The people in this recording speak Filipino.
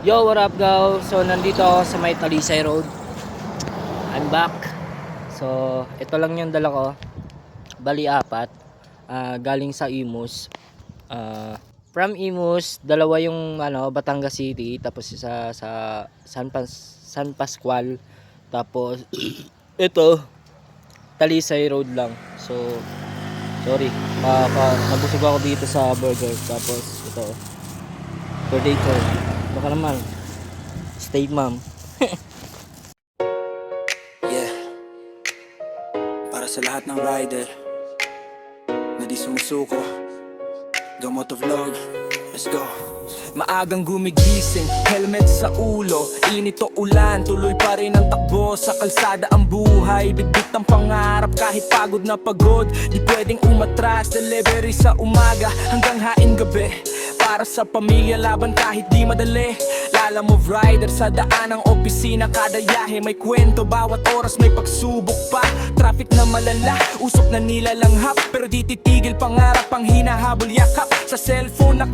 Yo, what up guys? So nandito ako sa may Talisay Road. I'm back. So ito lang yung dala ko. Bali apat. Galing sa Imus. From Imus, dalawa yung Batangas City, tapos isa sa San Pascual. Tapos ito Talisay Road lang. So sorry. Nabusog ako dito sa burger. Tapos ito Predator. Baka naman stay ma'am. Yeah, para sa lahat ng rider na di sumusuko, gamot of vlog, let's go. Maagang gumigising, helmet sa ulo, init o ulan, tuloy pa rin ang takbo sa kalsada ang buhay. Bigbit ang pangarap kahit pagod na pagod, di pwedeng umatras. Delivery sa umaga hanggang hain gabi, para sa pamilya laban kahit di madali. Lalam of rider sa daan ng opisina, kada yahe may kwento, bawat oras may pagsubok pa. Traffic na malala, usok na nilalanghap, pero di titigil pangarap ang hinahabol yakap. Sa cellphone